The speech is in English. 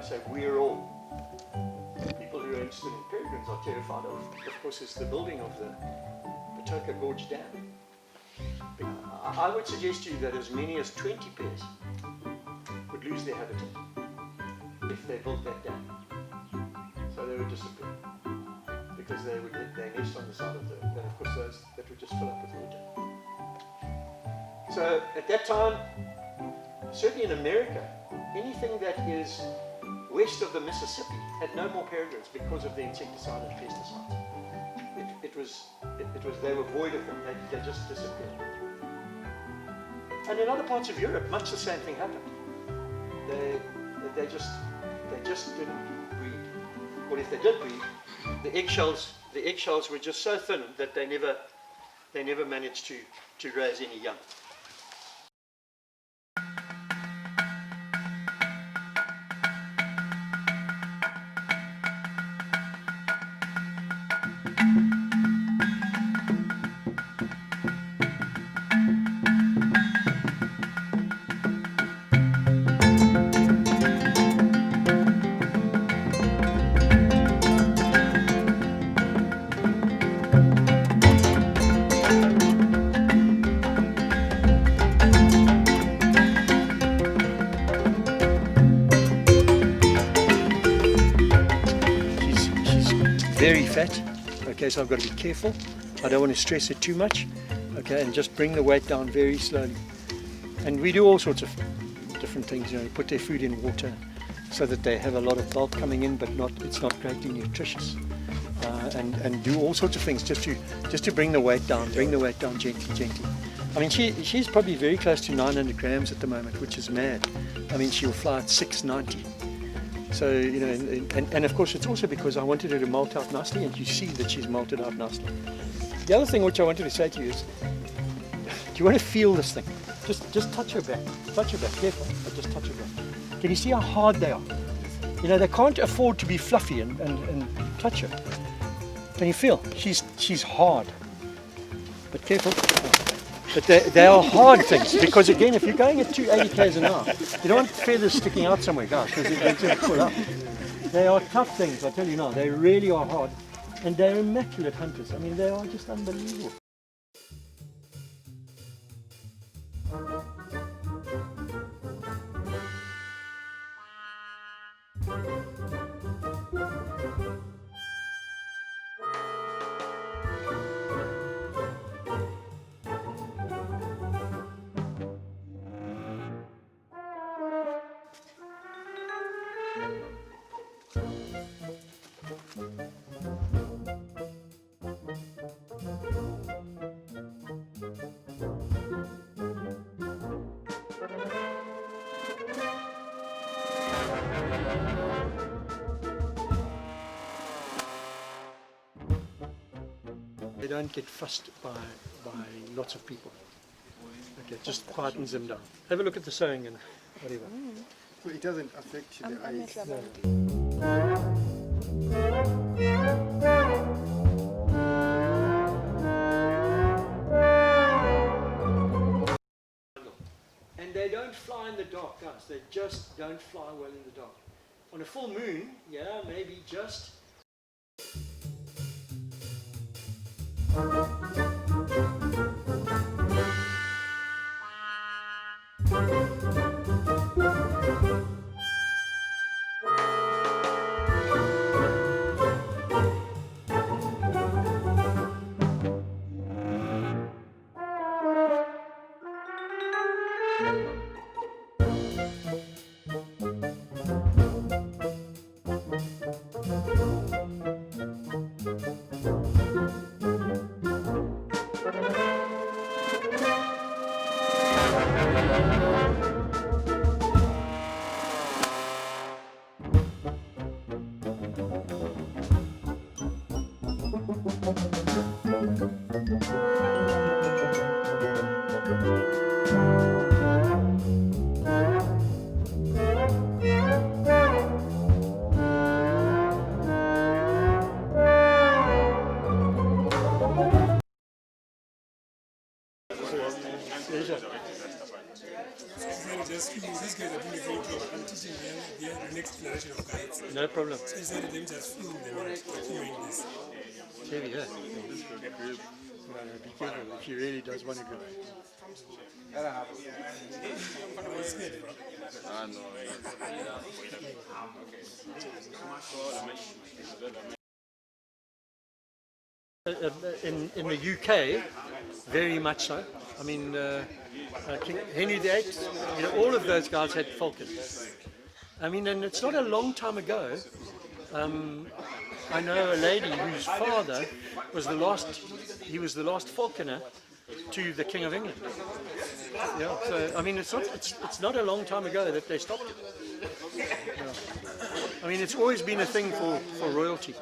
say we're all. People who are interested in peregrines are terrified of course, is the building of the Patoka Gorge Dam. I would suggest to you that as many as 20 pairs would lose their habitat if they built that dam. So they would disappear because they nest on the side of the, and of course that would just fill up with water. So at that time, certainly in America, anything that is west of the Mississippi had no more peregrines because of the insecticide and pesticides. They were void of them. They just disappeared. And in other parts of Europe, much the same thing happened. They just didn't breed. Or if they did breed, the eggshells were just so thin that they never managed to raise any young. Very fat, okay, so I've got to be careful. I don't want to stress it too much, okay, and just bring the weight down very slowly. And we do all sorts of different things, you know, put their food in water so that they have a lot of bulk coming in, but it's not greatly nutritious. And do all sorts of things just to bring the weight down gently. I mean, she's probably very close to 900 grams at the moment, which is mad. I mean, she'll fly at 690. So, you know, and of course it's also because I wanted her to molt out nicely, and you see that she's molted out nicely. The other thing which I wanted to say to you is, do you want to feel this thing? Just touch her back, careful, but just touch her back. Can you see how hard they are? You know, they can't afford to be fluffy and touch her. Can you feel? She's hard, but careful. But they are hard things, because again, if you're going at 280 k's an hour, you don't want feathers sticking out somewhere, guys, because they're going to pull up. They are tough things, I tell you now. They really are hard, and they're immaculate hunters. I mean, they are just unbelievable. They don't get fussed by lots of people. Okay, just quietens them down. Have a look at the sewing and whatever. So it doesn't affect the eyes. And they don't fly in the dark, guys. They just don't fly well in the dark. On a full moon, yeah, maybe just. Just these guys are doing a great job. I'm teaching them the next generation of guides. No problem. So instead of them just film them and doing this. There we go. Be careful if he really does want to go. It's good, bro. In the UK, very much so. I mean, King Henry VIII, you know, all of those guys had falcons. I mean, and it's not a long time ago. I know a lady whose father was the last. He was the last falconer to the King of England. Yeah. So I mean, it's not a long time ago that they stopped it. Yeah. I mean, it's always been a thing for royalty.